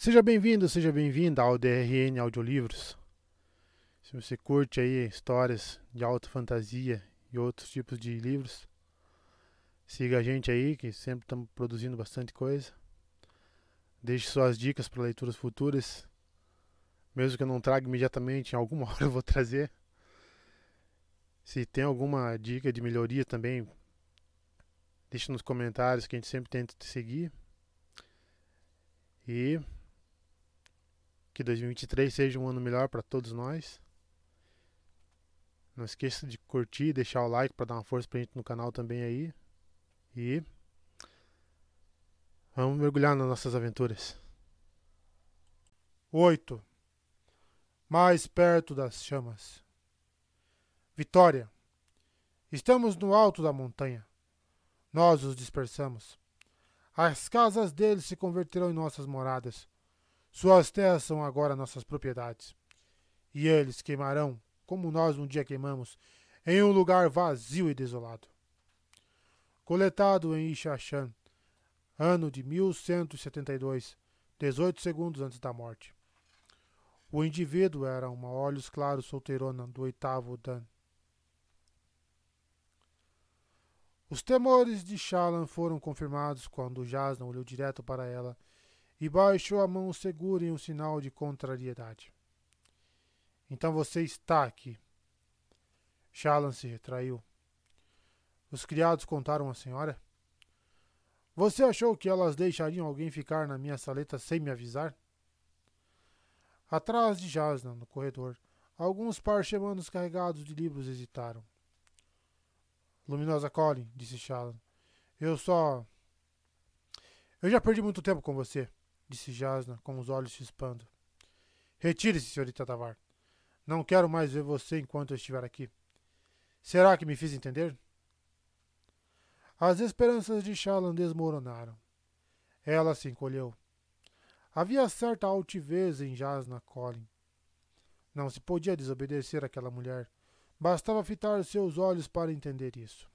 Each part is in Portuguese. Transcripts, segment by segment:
Seja bem-vindo, seja bem-vinda ao DRN Audiolivros. Se você curte aí histórias de alta fantasia e outros tipos de livros, siga a gente aí, que sempre estamos produzindo bastante coisa. Deixe suas dicas para leituras futuras, mesmo que eu não traga imediatamente, em alguma hora eu vou trazer. Se tem alguma dica de melhoria também, deixe nos comentários que a gente sempre tenta te seguir. E que 2023 seja um ano melhor para todos nós. Não esqueça de curtir e deixar o like para dar uma força pra gente no canal também aí. E vamos mergulhar nas nossas aventuras. 8. Mais perto das chamas. Vitória. Estamos no alto da montanha. Nós os dispersamos. As casas deles se converterão em nossas moradas. Suas terras são agora nossas propriedades. E eles queimarão, como nós um dia queimamos, em um lugar vazio e desolado. Coletado em Ixaxan, ano de 1172, 18 segundos antes da morte. O indivíduo era uma olhos claros solteirona do 8º Dan. Os temores de Shallan foram confirmados quando Jasnah olhou direto para ela e baixou a mão segura em um sinal de contrariedade. Então você está aqui. Shallan se retraiu. Os criados contaram à senhora? Você achou que elas deixariam alguém ficar na minha saleta sem me avisar? Atrás de Jasnah, no corredor, alguns parchemanos carregados de livros hesitaram. Luminosa Colin, disse Shallan. Eu já perdi muito tempo com você, disse Jasnah, com os olhos chispando. Retire-se, senhorita Tavar. Não quero mais ver você enquanto eu estiver aqui. Será que me fiz entender? As esperanças de Shallan desmoronaram. Ela se encolheu. Havia certa altivez em Jasnah Colin. Não se podia desobedecer àquela mulher. Bastava fitar seus olhos para entender isso.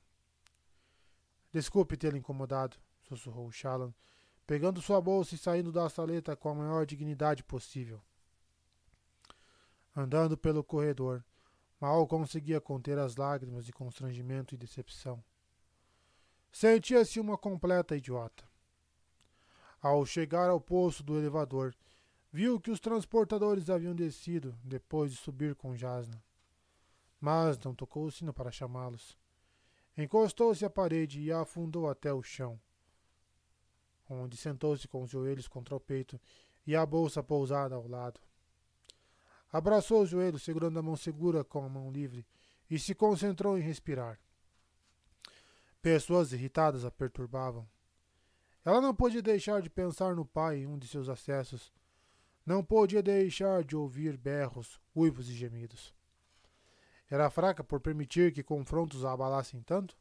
Desculpe tê-lo incomodado, sussurrou Shallan, pegando sua bolsa e saindo da saleta com a maior dignidade possível. Andando pelo corredor, mal conseguia conter as lágrimas de constrangimento e decepção. Sentia-se uma completa idiota. Ao chegar ao posto do elevador, viu que os transportadores haviam descido depois de subir com Jasnah. Mas não tocou o sino para chamá-los. Encostou-se à parede e a afundou até o chão, onde sentou-se com os joelhos contra o peito e a bolsa pousada ao lado. Abraçou os joelhos, segurando a mão segura com a mão livre, e se concentrou em respirar. Pessoas irritadas a perturbavam. Ela não podia deixar de pensar no pai em um de seus acessos. Não podia deixar de ouvir berros, uivos e gemidos. Era fraca por permitir que confrontos a abalassem tanto?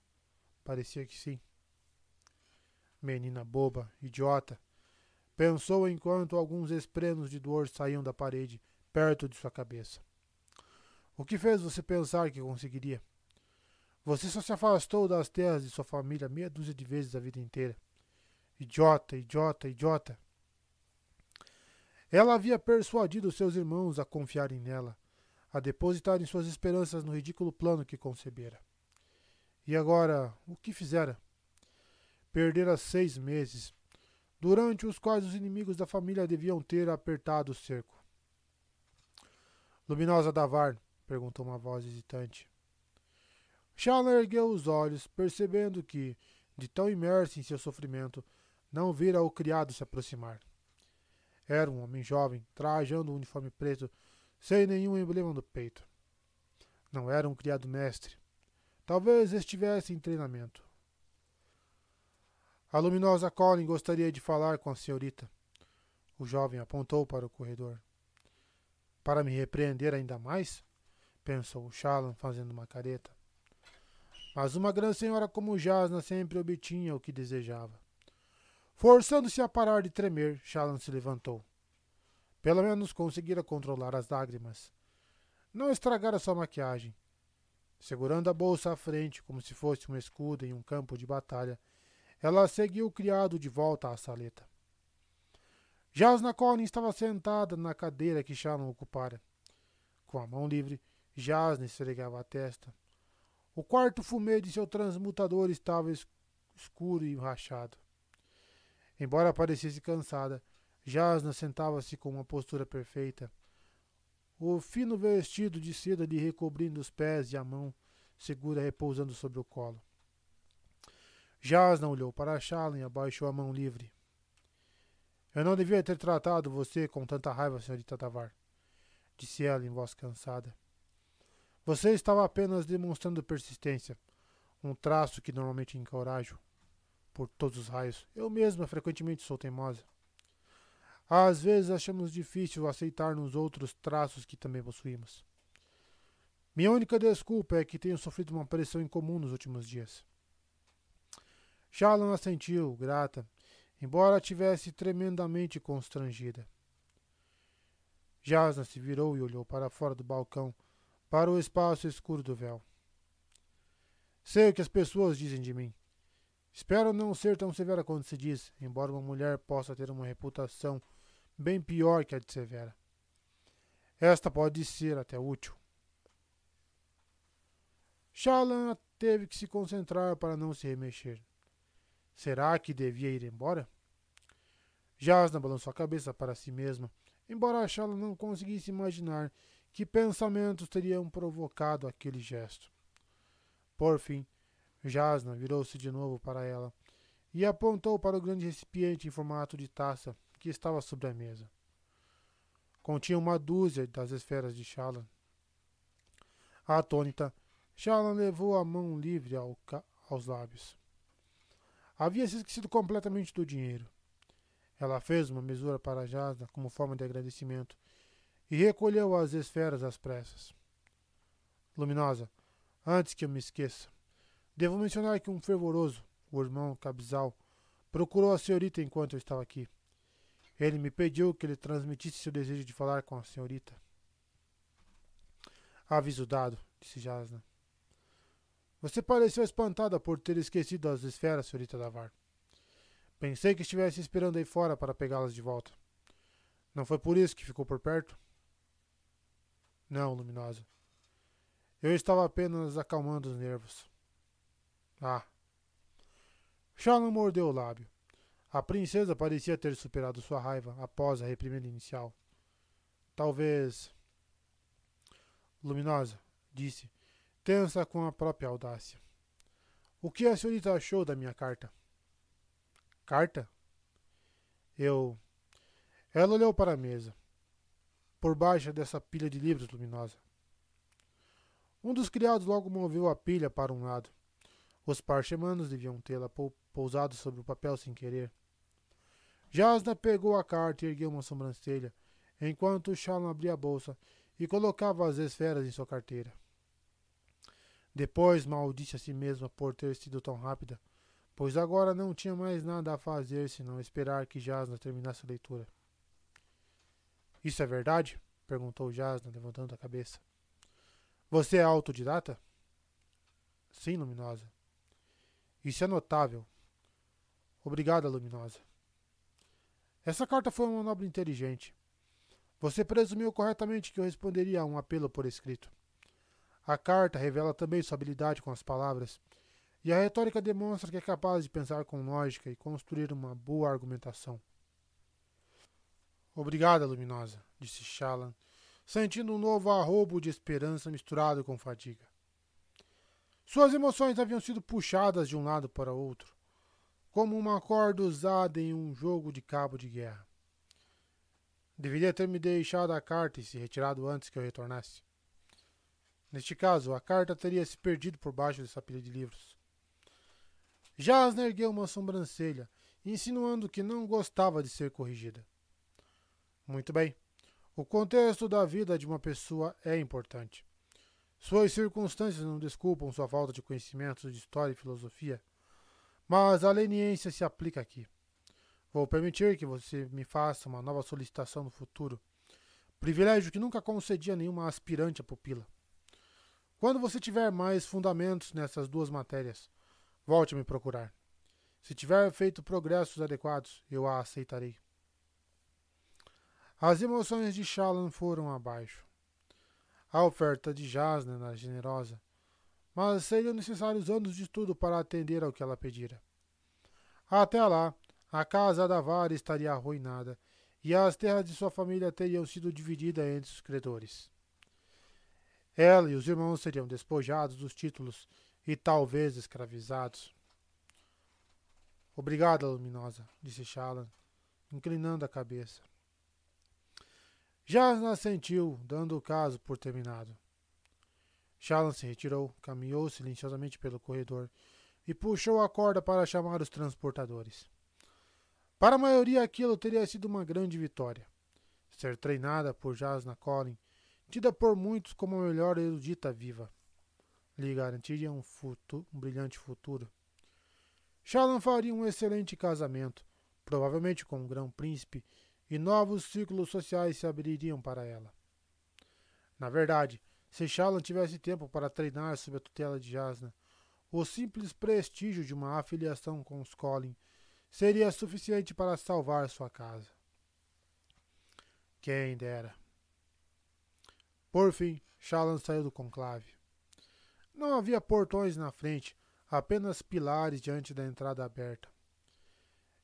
Parecia que sim. Menina boba, idiota, pensou enquanto alguns esprenos de dor saíam da parede, perto de sua cabeça. O que fez você pensar que conseguiria? Você só se afastou das terras de sua família meia dúzia de vezes a vida inteira. Idiota, idiota, idiota. Ela havia persuadido seus irmãos a confiarem nela, a depositarem suas esperanças no ridículo plano que concebera. E agora, o que fizera? Perdera 6 meses, durante os quais os inimigos da família deviam ter apertado o cerco. Luminosa Tavar, perguntou uma voz hesitante. Shallan ergueu os olhos, percebendo que, de tão imerso em seu sofrimento, não vira o criado se aproximar. Era um homem jovem, trajando um uniforme preto, sem nenhum emblema no peito. Não era um criado mestre. Talvez estivesse em treinamento. A luminosa Colin gostaria de falar com a senhorita. O jovem apontou para o corredor. Para me repreender ainda mais? Pensou Shallan, fazendo uma careta. Mas uma grande senhora como Jasnah sempre obtinha o que desejava. Forçando-se a parar de tremer, Shallan se levantou. Pelo menos conseguira controlar as lágrimas. Não estragara sua maquiagem. Segurando a bolsa à frente, como se fosse um escudo em um campo de batalha, ela seguiu o criado de volta à saleta. Jasna Collins estava sentada na cadeira que Shallan ocupara. Com a mão livre, Jasna esfregava a testa. O quarto fumê de seu transmutador estava escuro e rachado. Embora parecesse cansada, Jasna sentava-se com uma postura perfeita. O fino vestido de seda lhe recobrindo os pés e a mão segura repousando sobre o colo. Jasna olhou para Shallan e abaixou a mão livre. Eu não devia ter tratado você com tanta raiva, senhorita Tavar, disse ela em voz cansada. Você estava apenas demonstrando persistência, um traço que normalmente encorajo. Por todos os raios, eu mesma frequentemente sou teimosa. Às vezes achamos difícil aceitar nos outros traços que também possuímos. Minha única desculpa é que tenho sofrido uma pressão incomum nos últimos dias. Shallan assentiu, grata, embora tivesse tremendamente constrangida. Jasna se virou e olhou para fora do balcão, para o espaço escuro do véu. Sei o que as pessoas dizem de mim. Espero não ser tão severa quanto se diz, embora uma mulher possa ter uma reputação bem pior que a de severa. Esta pode ser até útil. Shallan teve que se concentrar para não se remexer. Será que devia ir embora? Jasna balançou a cabeça para si mesma, embora Shallan não conseguisse imaginar que pensamentos teriam provocado aquele gesto. Por fim, Jasna virou-se de novo para ela e apontou para o grande recipiente em formato de taça que estava sobre a mesa. Continha uma dúzia das esferas de Shallan. Atônita, Shallan levou a mão livre aos lábios. Havia se esquecido completamente do dinheiro. Ela fez uma mesura para Jasna como forma de agradecimento e recolheu as esferas às pressas. Luminosa, antes que eu me esqueça, devo mencionar que um fervoroso, o irmão Cabzal, procurou a senhorita enquanto eu estava aqui. Ele me pediu que lhe transmitisse seu desejo de falar com a senhorita. Aviso dado, disse Jasna. Você pareceu espantada por ter esquecido as esferas, senhorita Tavar. Pensei que estivesse esperando aí fora para pegá-las de volta. Não foi por isso que ficou por perto? Não, Luminosa. Eu estava apenas acalmando os nervos. Ah. Shallan mordeu o lábio. A princesa parecia ter superado sua raiva após a reprimenda inicial. Talvez... Luminosa, disse, tensa com a própria audácia. O que a senhorita achou da minha carta? Carta? Ela olhou para a mesa. Por baixo dessa pilha de livros, Luminosa. Um dos criados logo moveu a pilha para um lado. Os parchemanos deviam tê-la pousado sobre o papel sem querer. Jasna pegou a carta e ergueu uma sobrancelha, enquanto Shallan abria a bolsa e colocava as esferas em sua carteira. Depois maldisse a si mesma por ter sido tão rápida, pois agora não tinha mais nada a fazer senão esperar que Jasna terminasse a leitura. Isso é verdade? Perguntou Jasna, levantando a cabeça. Você é autodidata? Sim, Luminosa. Isso é notável. Obrigada, Luminosa. Essa carta foi uma manobra inteligente. Você presumiu corretamente que eu responderia a um apelo por escrito. A carta revela também sua habilidade com as palavras, e a retórica demonstra que é capaz de pensar com lógica e construir uma boa argumentação. Obrigada, Luminosa, disse Shallan, sentindo um novo arrobo de esperança misturado com fadiga. Suas emoções haviam sido puxadas de um lado para outro, como uma corda usada em um jogo de cabo de guerra. Deveria ter me deixado a carta e se retirado antes que eu retornasse. Neste caso, a carta teria se perdido por baixo dessa pilha de livros. Jasna ergueu uma sobrancelha, insinuando que não gostava de ser corrigida. Muito bem. O contexto da vida de uma pessoa é importante. Suas circunstâncias não desculpam sua falta de conhecimentos de história e filosofia, mas a leniência se aplica aqui. Vou permitir que você me faça uma nova solicitação no futuro, privilégio que nunca concedi a nenhuma aspirante a pupila. Quando você tiver mais fundamentos nessas duas matérias, volte a me procurar. Se tiver feito progressos adequados, eu a aceitarei. As emoções de Shallan foram abaixo. A oferta de Jasna era generosa, mas seriam necessários anos de estudo para atender ao que ela pedira. Até lá, a casa da Vara estaria arruinada e as terras de sua família teriam sido divididas entre os credores. Ela e os irmãos seriam despojados dos títulos e talvez escravizados. Obrigada, Luminosa, disse Shallan, inclinando a cabeça. Jasna assentiu, dando o caso por terminado. Shallan se retirou, caminhou silenciosamente pelo corredor e puxou a corda para chamar os transportadores. Para a maioria, aquilo teria sido uma grande vitória. Ser treinada por Jasna Collin, tida por muitos como a melhor erudita viva, lhe garantiria um brilhante futuro. Shallan faria um excelente casamento, provavelmente com um grão-príncipe, e novos círculos sociais se abririam para ela. Na verdade, se Shallan tivesse tempo para treinar sob a tutela de Jasna, o simples prestígio de uma afiliação com os Collin seria suficiente para salvar sua casa. Quem dera. Por fim, Shallan saiu do conclave. Não havia portões na frente, apenas pilares diante da entrada aberta.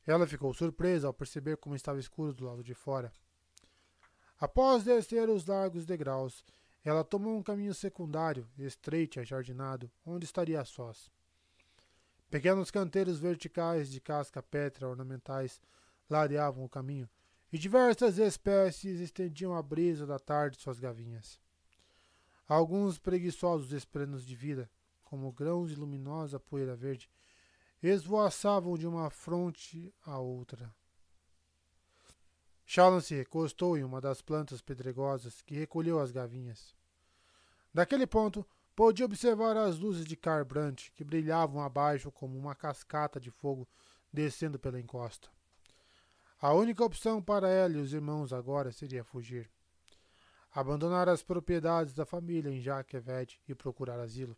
Ela ficou surpresa ao perceber como estava escuro do lado de fora. Após descer os largos degraus, ela tomou um caminho secundário, estreito e ajardinado, onde estaria a sós. Pequenos canteiros verticais de casca pétrea ornamentais lareavam o caminho, e diversas espécies estendiam a brisa da tarde suas gavinhas. Alguns preguiçosos esplenos de vida, como grãos de luminosa poeira verde, esvoaçavam de uma fronte à outra. Shallan se recostou em uma das plantas pedregosas que recolheu as gavinhas. Daquele ponto, podia observar as luzes de Kharbrandt que brilhavam abaixo como uma cascata de fogo descendo pela encosta. A única opção para ela e os irmãos agora seria fugir. Abandonar as propriedades da família em Jaqueved e procurar asilo.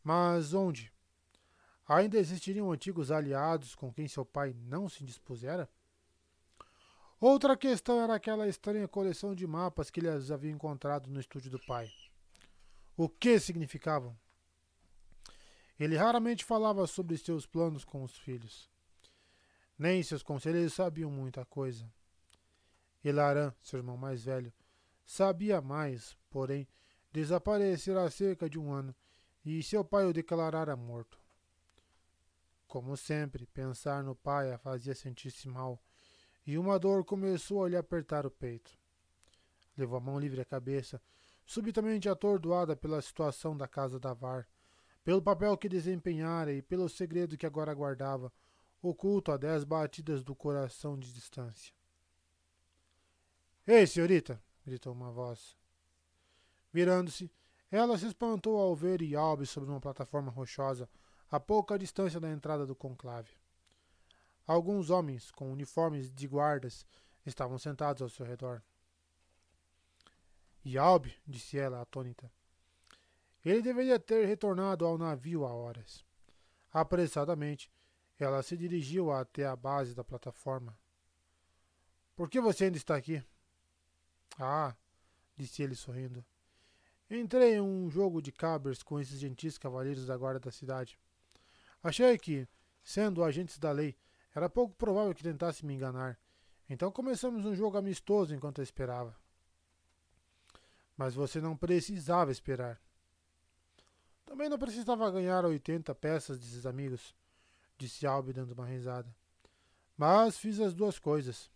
Mas onde? Ainda existiriam antigos aliados com quem seu pai não se dispusera? Outra questão era aquela estranha coleção de mapas que eles haviam encontrado no estúdio do pai. O que significavam? Ele raramente falava sobre seus planos com os filhos. Nem seus conselheiros sabiam muita coisa. Elaran, seu irmão mais velho, sabia mais, porém, desaparecera há cerca de um ano e seu pai o declarara morto. Como sempre, pensar no pai a fazia sentir-se mal, e uma dor começou a lhe apertar o peito. Levou a mão livre à cabeça, subitamente atordoada pela situação da casa da Var, pelo papel que desempenhara e pelo segredo que agora guardava, oculto a 10 batidas do coração de distância. Ei, senhorita! Gritou uma voz. Virando-se, ela se espantou ao ver Yalbe sobre uma plataforma rochosa, a pouca distância da entrada do conclave. Alguns homens, com uniformes de guardas, estavam sentados ao seu redor. Yalbe, disse ela, atônita. Ele deveria ter retornado ao navio há horas. Apressadamente, ela se dirigiu até a base da plataforma. Por que você ainda está aqui? Ah, disse ele sorrindo. Entrei em um jogo de cabras com esses gentis cavaleiros da guarda da cidade. Achei que, sendo agentes da lei, era pouco provável que tentasse me enganar. Então começamos um jogo amistoso enquanto eu esperava. Mas você não precisava esperar. Também não precisava ganhar 80 peças desses amigos, disse Yalbe dando uma risada. Mas fiz as duas coisas.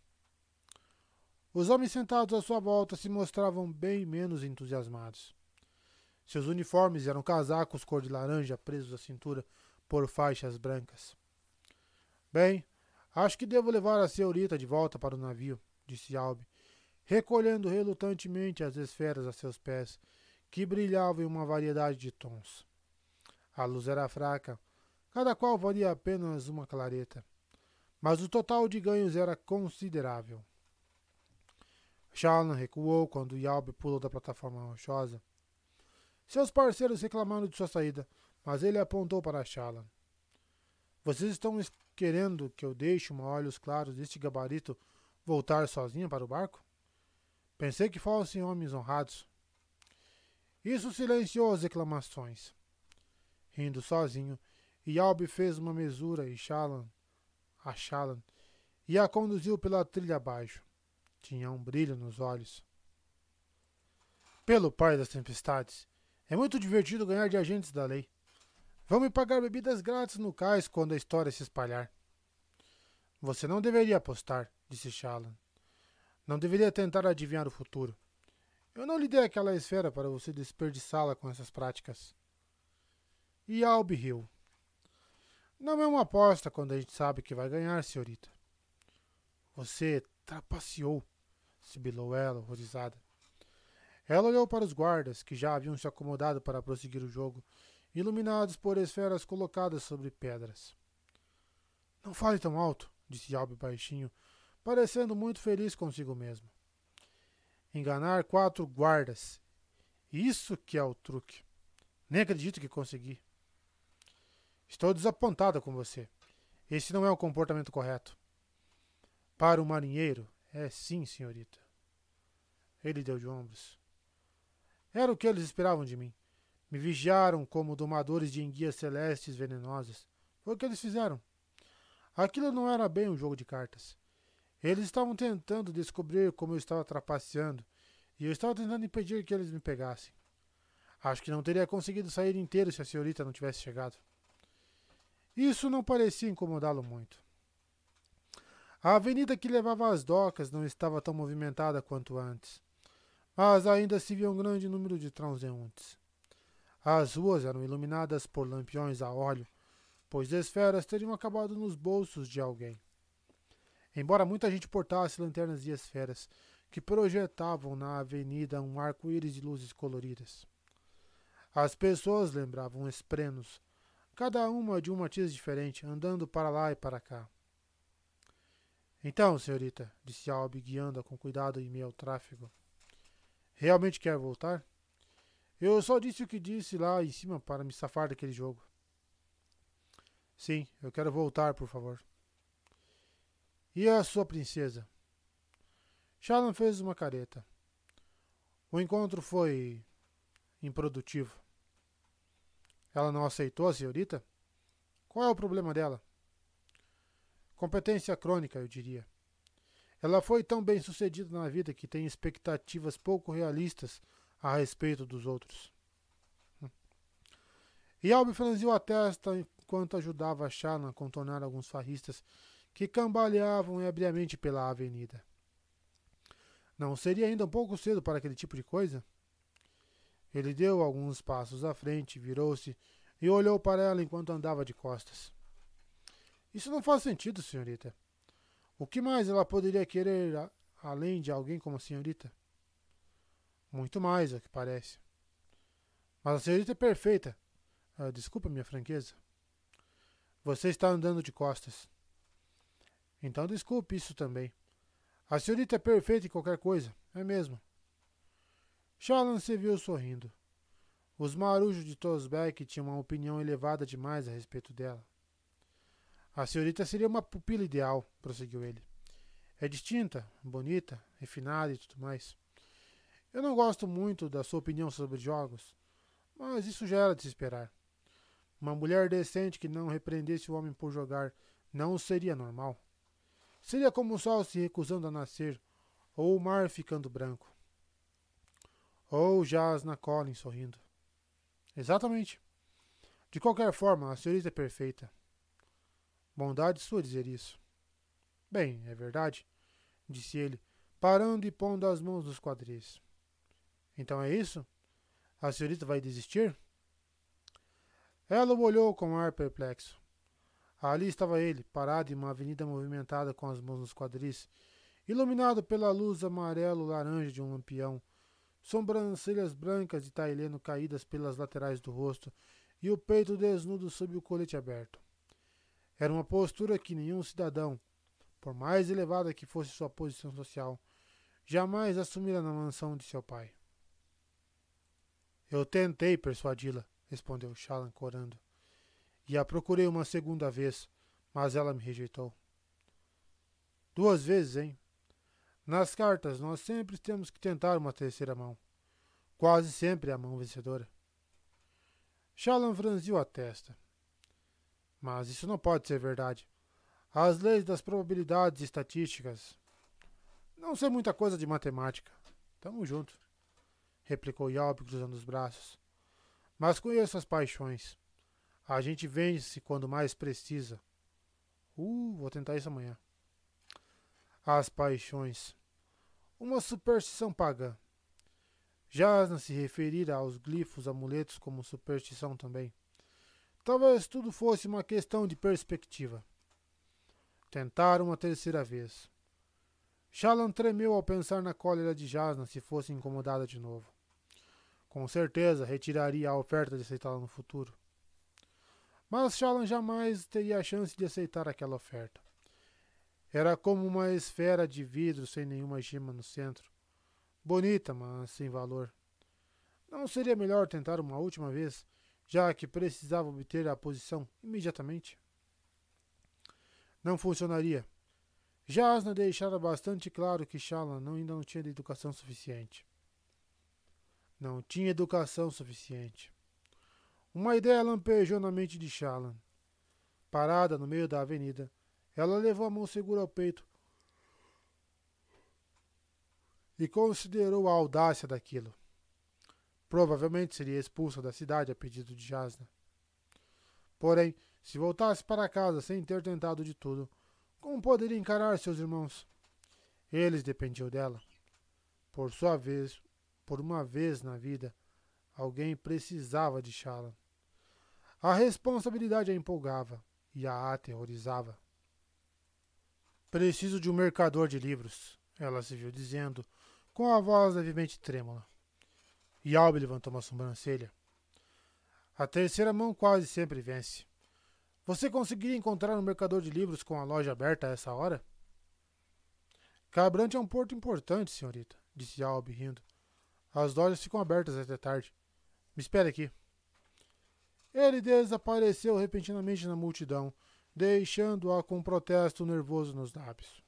Os homens sentados à sua volta se mostravam bem menos entusiasmados. Seus uniformes eram casacos cor de laranja presos à cintura por faixas brancas. Bem, acho que devo levar a senhorita de volta para o navio, disse Yalbe, recolhendo relutantemente as esferas a seus pés, que brilhavam em uma variedade de tons. A luz era fraca, cada qual valia apenas uma clareta, mas o total de ganhos era considerável. Shallan recuou quando Yalbe pulou da plataforma rochosa. Seus parceiros reclamaram de sua saída, mas ele apontou para Shallan. Vocês estão querendo que eu deixe uma olhos claros deste gabarito Voltar sozinha para o barco? Pensei que fossem homens honrados. Isso silenciou as reclamações. Rindo sozinho, Yalb fez uma mesura a Shallan, e a conduziu pela trilha abaixo. Tinha um brilho nos olhos. Pelo pai das tempestades, é muito divertido ganhar de agentes da lei. Vão me pagar bebidas grátis no cais quando a história se espalhar. Você não deveria apostar, disse Shallan. Não deveria tentar adivinhar o futuro. Eu não lhe dei aquela esfera para você desperdiçá-la com essas práticas. E Albi riu. Não é uma aposta quando a gente sabe que vai ganhar, senhorita. Você trapaceou, sibilou ela, horrorizada. Ela olhou para os guardas, que já haviam se acomodado para prosseguir o jogo, iluminados por esferas colocadas sobre pedras. Não fale tão alto, disse Albi baixinho, parecendo muito feliz consigo mesmo. Enganar 4 guardas. Isso que é o truque. Nem acredito que consegui. Estou desapontada com você. Esse não é o comportamento correto. Para um marinheiro, é sim, senhorita. Ele deu de ombros. Era o que eles esperavam de mim. Me vigiaram como domadores de enguias celestes venenosas. Foi o que eles fizeram. Aquilo não era bem um jogo de cartas. Eles estavam tentando descobrir como eu estava trapaceando, e eu estava tentando impedir que eles me pegassem. Acho que não teria conseguido sair inteiro se a senhorita não tivesse chegado. Isso não parecia incomodá-lo muito. A avenida que levava às docas não estava tão movimentada quanto antes, mas ainda se via um grande número de transeuntes. As ruas eram iluminadas por lampiões a óleo, pois esferas teriam acabado nos bolsos de alguém. Embora muita gente portasse lanternas e esferas, que projetavam na avenida um arco-íris de luzes coloridas. As pessoas lembravam esprenos, cada uma de um matiz diferente, andando para lá e para cá. Então, senhorita, disse Albi, guiando-a com cuidado em meio ao tráfego. Realmente quer voltar? Eu só disse o que disse lá em cima para me safar daquele jogo. Sim, eu quero voltar, por favor. E a sua princesa? Shallan fez uma careta. O encontro foi improdutivo. Ela não aceitou a senhorita? Qual é o problema dela? Competência crônica, eu diria. Ela foi tão bem sucedida na vida que tem expectativas pouco realistas a respeito dos outros. E Albi franziu a testa enquanto ajudava Shallan a contornar alguns farristas que cambaleavam ebriamente pela avenida. Não seria ainda um pouco cedo para aquele tipo de coisa? Ele deu alguns passos à frente, virou-se e olhou para ela enquanto andava de costas. Isso não faz sentido, senhorita. O que mais ela poderia querer além de alguém como a senhorita? Muito mais, ao que parece. Mas a senhorita é perfeita. Desculpa minha franqueza. Você está andando de costas. Então desculpe isso também. A senhorita é perfeita em qualquer coisa, é mesmo. Shallan se viu sorrindo. Os marujos de Tosbeck tinham uma opinião elevada demais a respeito dela. A senhorita seria uma pupila ideal, prosseguiu ele. É distinta, bonita, refinada e tudo mais. Eu não gosto muito da sua opinião sobre jogos, mas isso já era de se esperar. Uma mulher decente que não repreendesse o homem por jogar não seria normal. Seria como o sol se recusando a nascer, ou o mar ficando branco. Ou Jasna Collins sorrindo. Exatamente. De qualquer forma, a senhorita é perfeita. Bondade sua dizer isso. Bem, é verdade, disse ele, parando e pondo as mãos nos quadris. Então é isso? A senhorita vai desistir? Ela o olhou com ar perplexo. Ali estava ele, parado em uma avenida movimentada com as mãos nos quadris, iluminado pela luz amarelo-laranja de um lampião, sobrancelhas brancas de taileno caídas pelas laterais do rosto e o peito desnudo sob o colete aberto. Era uma postura que nenhum cidadão, por mais elevada que fosse sua posição social, jamais assumira na mansão de seu pai. Eu tentei persuadi-la, respondeu Shallan corando. E a procurei uma segunda vez, mas ela me rejeitou. 2 vezes, hein? Nas cartas, nós sempre temos que tentar uma terceira mão. Quase sempre a mão vencedora. Shallan franziu a testa. Mas isso não pode ser verdade. As leis das probabilidades e estatísticas. Não sei muita coisa de matemática. Tamo junto, replicou Yalb cruzando os braços. Mas conheço as paixões. A gente vence quando mais precisa. Vou tentar isso amanhã. As paixões. Uma superstição pagã. Jasna se referira aos glifos amuletos como superstição também. Talvez tudo fosse uma questão de perspectiva. Tentaram uma terceira vez. Shallan tremeu ao pensar na cólera de Jasna se fosse incomodada de novo. Com certeza retiraria a oferta de aceitá-la no futuro. Mas Shallan jamais teria a chance de aceitar aquela oferta. Era como uma esfera de vidro sem nenhuma gema no centro. Bonita, mas sem valor. Não seria melhor tentar uma última vez, já que precisava obter a posição imediatamente? Não funcionaria. Jasna deixara bastante claro que Shallan ainda não tinha educação suficiente. Não tinha educação suficiente. Uma ideia lampejou na mente de Shallan. Parada no meio da avenida, ela levou a mão segura ao peito e considerou a audácia daquilo. Provavelmente seria expulsa da cidade a pedido de Jasna. Porém, se voltasse para casa sem ter tentado de tudo, como poderia encarar seus irmãos? Eles dependiam dela. Por sua vez, por uma vez na vida, alguém precisava de Shallan. A responsabilidade a empolgava e a aterrorizava. Preciso de um mercador de livros, ela se viu dizendo, com a voz levemente trêmula. Yalb levantou uma sobrancelha. A terceira mão quase sempre vence. Você conseguiria encontrar um mercador de livros com a loja aberta a essa hora? Cabrante é um porto importante, senhorita, disse Yalb rindo. As lojas ficam abertas até tarde. Me espere aqui. Ele desapareceu repentinamente na multidão, deixando-a com um protesto nervoso nos lábios.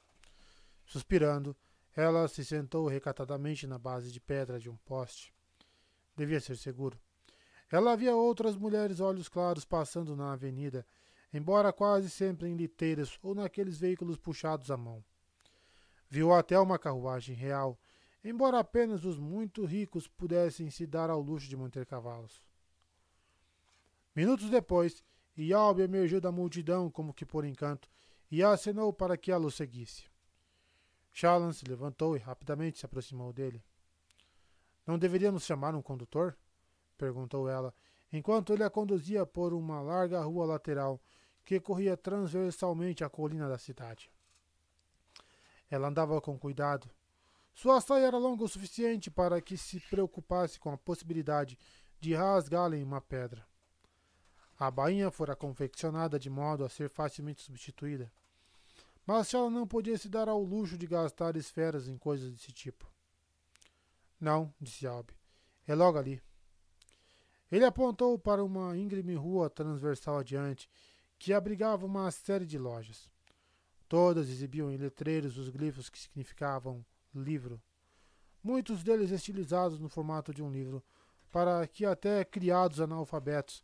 Suspirando, ela se sentou recatadamente na base de pedra de um poste. Devia ser seguro. Ela via outras mulheres olhos claros passando na avenida, embora quase sempre em liteiras ou naqueles veículos puxados à mão. Viu até uma carruagem real, embora apenas os muito ricos pudessem se dar ao luxo de manter cavalos. Minutos depois, Yalb emergiu da multidão como que por encanto e acenou para que ela o seguisse. Shallan se levantou e rapidamente se aproximou dele. Não deveríamos chamar um condutor? Perguntou ela, enquanto ele a conduzia por uma larga rua lateral que corria transversalmente a colina da cidade. Ela andava com cuidado. Sua saia era longa o suficiente para que se preocupasse com a possibilidade de rasgá-la em uma pedra. A bainha fora confeccionada de modo a ser facilmente substituída. Mas ela não podia se dar ao luxo de gastar esferas em coisas desse tipo. Não, disse Yalb. É logo ali. Ele apontou para uma íngreme rua transversal adiante, que abrigava uma série de lojas. Todas exibiam em letreiros os glifos que significavam livro, muitos deles estilizados no formato de um livro, para que até criados analfabetos,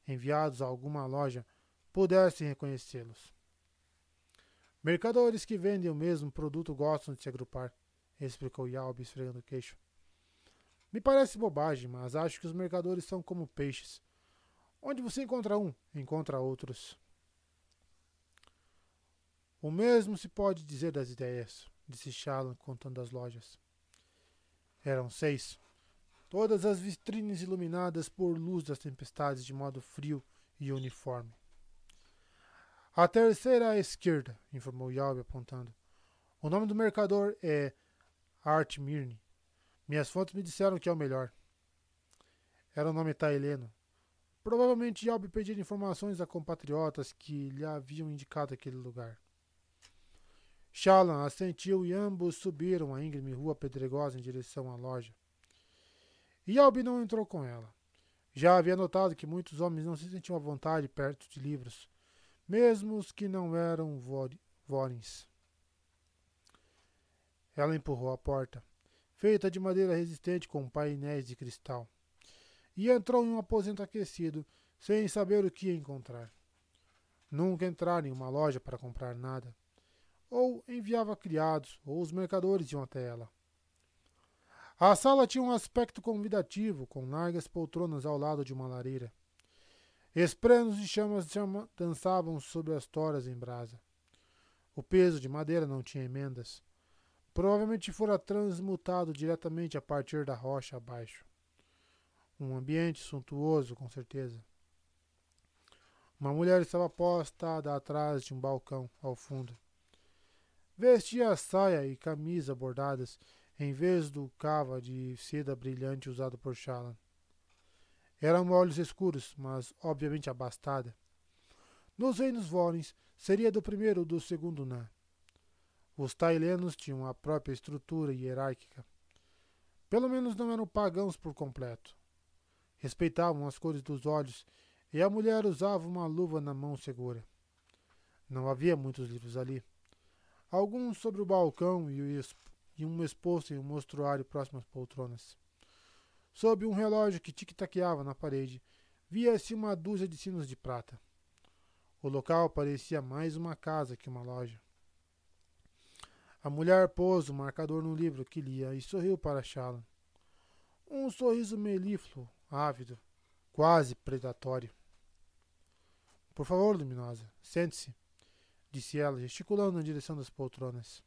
enviados a alguma loja, pudessem reconhecê-los. Mercadores que vendem o mesmo produto gostam de se agrupar, explicou Yalb, esfregando o queixo. Me parece bobagem, mas acho que os mercadores são como peixes. Onde você encontra um, encontra outros. O mesmo se pode dizer das ideias, disse Shallan, contando as lojas. Eram 6, todas as vitrines iluminadas por luz das tempestades de modo frio e uniforme. A terceira à esquerda, informou Yalb apontando. O nome do mercador é Art Mirne. Minhas fontes me disseram que é o melhor. Era um nome taileno. Provavelmente Yalb pediu informações a compatriotas que lhe haviam indicado aquele lugar. Shallan assentiu e ambos subiram a íngreme rua pedregosa em direção à loja. Yalb não entrou com ela. Já havia notado que muitos homens não se sentiam à vontade perto de livros, mesmo os que não eram vorins. Ela empurrou a porta, feita de madeira resistente com painéis de cristal, e entrou em um aposento aquecido, sem saber o que ia encontrar. Nunca entrara em uma loja para comprar nada. Ou enviava criados, ou os mercadores iam até ela. A sala tinha um aspecto convidativo, com largas poltronas ao lado de uma lareira. Esprenos de chamas dançavam sobre as toras em brasa. O peso de madeira não tinha emendas. Provavelmente fora transmutado diretamente a partir da rocha abaixo. Um ambiente suntuoso, com certeza. Uma mulher estava postada atrás de um balcão, ao fundo. Vestia saia e camisa bordadas, em vez do cava de seda brilhante usado por Shallan. Eram olhos escuros, mas obviamente abastada. Nos reinos Vorens, seria do primeiro ou do segundo Nã. Os Tailenos tinham a própria estrutura hierárquica. Pelo menos não eram pagãos por completo. Respeitavam as cores dos olhos e a mulher usava uma luva na mão segura. Não havia muitos livros ali. Alguns sobre o balcão e um exposto em um mostruário próximo às poltronas. Sob um relógio que tic-taqueava na parede, via-se uma dúzia de sinos de prata. O local parecia mais uma casa que uma loja. A mulher pôs o marcador no livro que lia e sorriu para Shallan. Um sorriso melífluo, ávido, quase predatório. Por favor, Luminosa, sente-se, disse ela, gesticulando na direção das poltronas.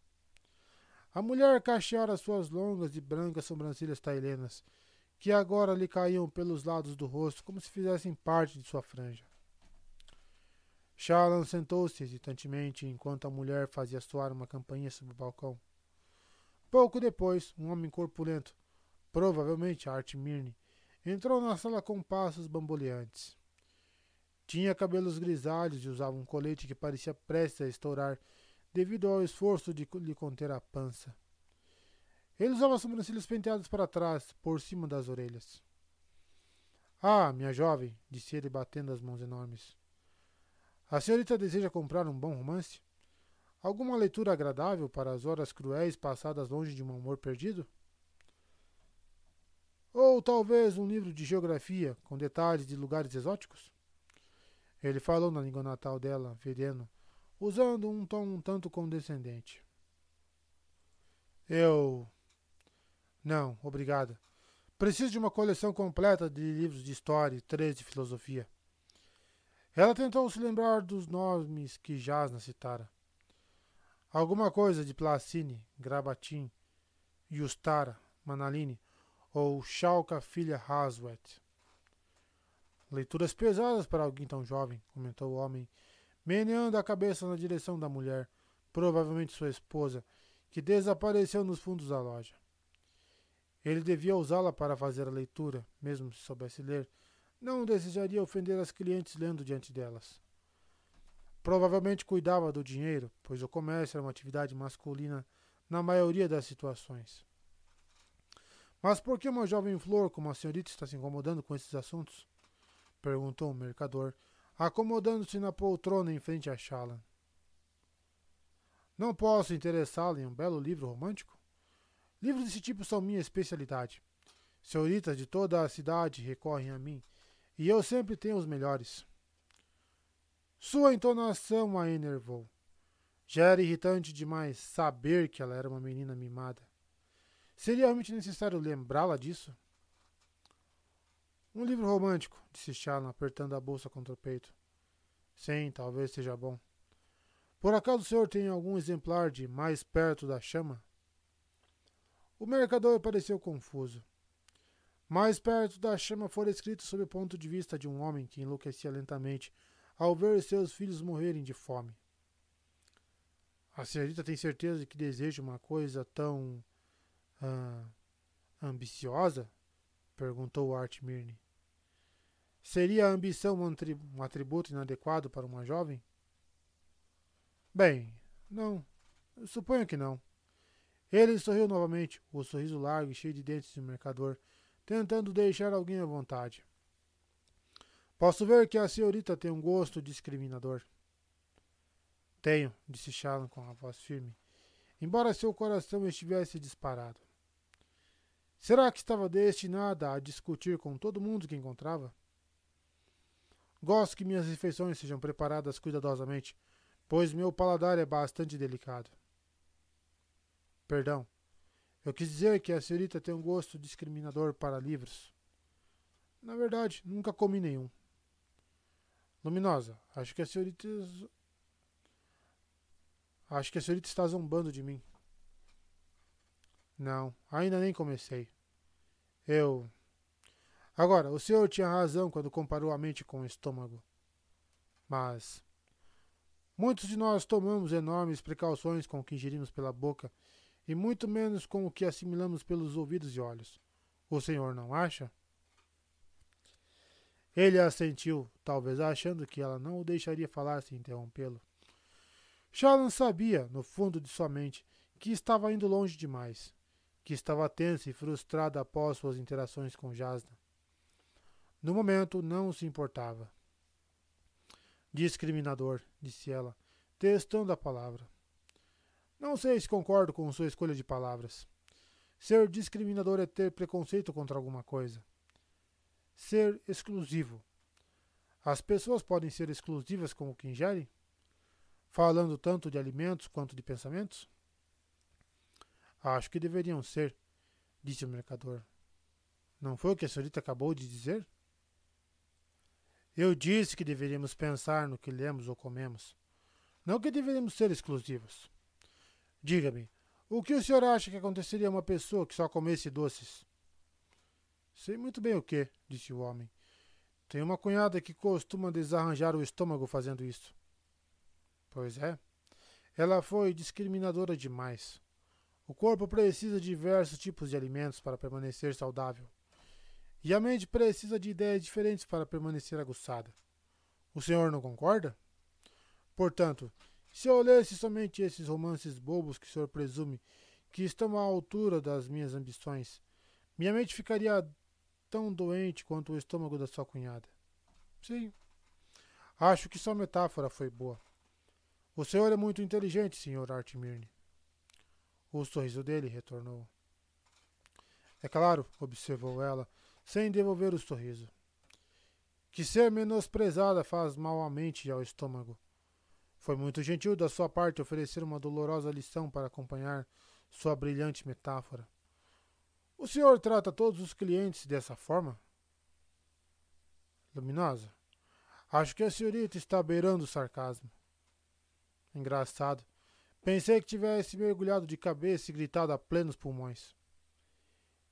A mulher cacheara suas longas e brancas sobrancelhas tailenas, que agora lhe caíam pelos lados do rosto como se fizessem parte de sua franja. Shallan sentou-se hesitantemente enquanto a mulher fazia soar uma campainha sobre o balcão. Pouco depois, um homem corpulento, provavelmente Art Mirne, entrou na sala com passos bamboleantes. Tinha cabelos grisalhos e usava um colete que parecia prestes a estourar devido ao esforço de lhe conter a pança. Ele usava as sobrancelhas penteadas para trás, por cima das orelhas. Ah, minha jovem, disse ele batendo as mãos enormes. A senhorita deseja comprar um bom romance? Alguma leitura agradável para as horas cruéis passadas longe de um amor perdido? Ou talvez um livro de geografia com detalhes de lugares exóticos? Ele falou na língua natal dela, Vereno, usando um tom um tanto condescendente. Não, obrigada. Preciso de uma coleção completa de livros de história e 3 de filosofia. Ela tentou se lembrar dos nomes que Jasna citara. Alguma coisa de Placine, Grabatin, Yustara, Manaline ou Shalka filha Haswet. Leituras pesadas para alguém tão jovem, comentou o homem, meneando a cabeça na direção da mulher, provavelmente sua esposa, que desapareceu nos fundos da loja. Ele devia usá-la para fazer a leitura, mesmo se soubesse ler. Não desejaria ofender as clientes lendo diante delas. Provavelmente cuidava do dinheiro, pois o comércio era uma atividade masculina na maioria das situações. Mas por que uma jovem flor como a senhorita está se incomodando com esses assuntos? Perguntou o mercador, acomodando-se na poltrona em frente a Shallan. Não posso interessá-la em um belo livro romântico? Livros desse tipo são minha especialidade. Senhoritas de toda a cidade recorrem a mim, e eu sempre tenho os melhores. Sua entonação a enervou. Já era irritante demais saber que ela era uma menina mimada. Seria realmente necessário lembrá-la disso? Um livro romântico, disse Shallan, apertando a bolsa contra o peito. Sim, talvez seja bom. Por acaso o senhor tem algum exemplar de Mais Perto da Chama? O mercador pareceu confuso. Mais Perto da Chama fora escrito sob o ponto de vista de um homem que enlouquecia lentamente ao ver seus filhos morrerem de fome. A senhorita tem certeza de que deseja uma coisa tão ambiciosa? Perguntou Art Mirne. Seria a ambição um atributo inadequado para uma jovem? Bem, não. Suponho que não. Ele sorriu novamente, o sorriso largo e cheio de dentes do mercador, tentando deixar alguém à vontade. Posso ver que a senhorita tem um gosto discriminador. Tenho, disse Shallan com a voz firme. embora seu coração estivesse disparado. Será que estava destinada a discutir com todo mundo que encontrava? Gosto que minhas refeições sejam preparadas cuidadosamente, pois meu paladar é bastante delicado. Perdão, eu quis dizer que a senhorita tem um gosto discriminador para livros. Na verdade, nunca comi nenhum. Luminosa, acho que a senhorita está zombando de mim. Não, ainda nem comecei. Agora, o senhor tinha razão quando comparou a mente com o estômago. Mas muitos de nós tomamos enormes precauções com o que ingerimos pela boca e muito menos com o que assimilamos pelos ouvidos e olhos. O senhor não acha? Ele assentiu, talvez achando que ela não o deixaria falar sem interrompê-lo. Shallan sabia, no fundo de sua mente, que estava indo longe demais, que estava tensa e frustrada após suas interações com Jasna. No momento, não se importava. Discriminador, disse ela, testando a palavra. Não sei se concordo com sua escolha de palavras. Ser discriminador é ter preconceito contra alguma coisa. Ser exclusivo. As pessoas podem ser exclusivas com o que ingerem? Falando tanto de alimentos quanto de pensamentos? Acho que deveriam ser, disse o mercador. Não foi o que a senhorita acabou de dizer? Eu disse que deveríamos pensar no que lemos ou comemos, não que deveríamos ser exclusivos. Diga-me, o que o senhor acha que aconteceria a uma pessoa que só comesse doces? Sei muito bem o que, disse o homem. Tenho uma cunhada que costuma desarranjar o estômago fazendo isso. Pois é, ela foi discriminadora demais. O corpo precisa de diversos tipos de alimentos para permanecer saudável. E a mente precisa de ideias diferentes para permanecer aguçada. O senhor não concorda? Portanto, se eu lesse somente esses romances bobos que o senhor presume que estão à altura das minhas ambições, minha mente ficaria tão doente quanto o estômago da sua cunhada. Sim, acho que sua metáfora foi boa. O senhor é muito inteligente, Sr. Artmirne. O sorriso dele retornou. É claro, observou ela, sem devolver o sorriso, que ser menosprezada faz mal à mente e ao estômago. Foi muito gentil da sua parte oferecer uma dolorosa lição para acompanhar sua brilhante metáfora. O senhor trata todos os clientes dessa forma? Luminosa, acho que a senhorita está beirando o sarcasmo. Engraçado. Pensei que tivesse mergulhado de cabeça e gritado a plenos pulmões.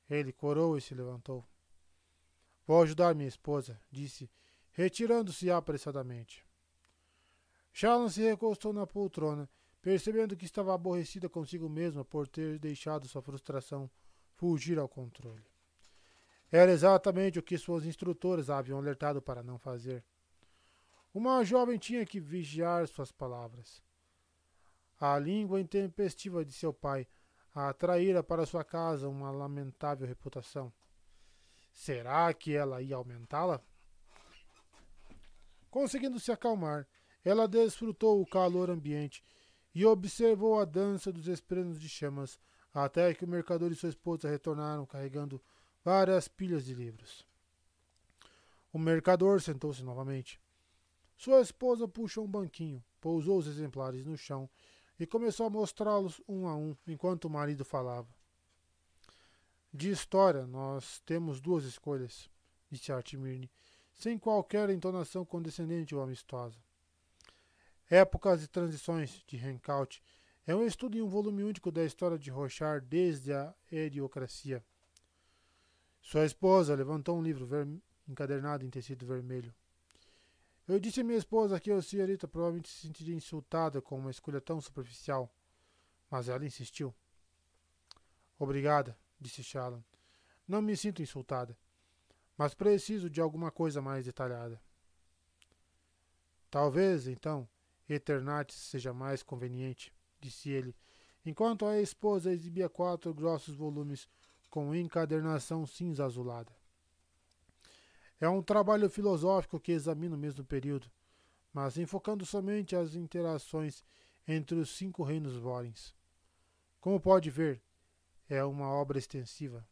Ele corou e se levantou. Vou ajudar minha esposa, disse, retirando-se apressadamente. Shallan se recostou na poltrona, percebendo que estava aborrecida consigo mesma por ter deixado sua frustração fugir ao controle. Era exatamente o que suas instrutoras a haviam alertado para não fazer. Uma jovem tinha que vigiar suas palavras. A língua intempestiva de seu pai a atraíra para sua casa uma lamentável reputação. Será que ela ia aumentá-la? Conseguindo se acalmar, ela desfrutou o calor ambiente e observou a dança dos espelhos de chamas até que o mercador e sua esposa retornaram carregando várias pilhas de livros. O mercador sentou-se novamente. Sua esposa puxou um banquinho, pousou os exemplares no chão e começou a mostrá-los um a um enquanto o marido falava. De história, nós temos duas escolhas, disse Artmirne, sem qualquer entonação condescendente ou amistosa. Épocas e Transições, de Hencout, é um estudo em um volume único da história de Rochard desde a Heriocracia. Sua esposa levantou um livro encadernado em tecido vermelho. Eu disse a minha esposa que a senhorita provavelmente se sentiria insultada com uma escolha tão superficial, mas ela insistiu. Obrigada, disse Shallan. Não me sinto insultada, mas preciso de alguma coisa mais detalhada. Talvez, então, Eternatis seja mais conveniente, disse ele, enquanto a esposa exibia 4 grossos volumes com encadernação cinza azulada. É um trabalho filosófico que examina o mesmo período, mas enfocando somente as interações entre os 5 reinos Vorens. Como pode ver, é uma obra extensiva.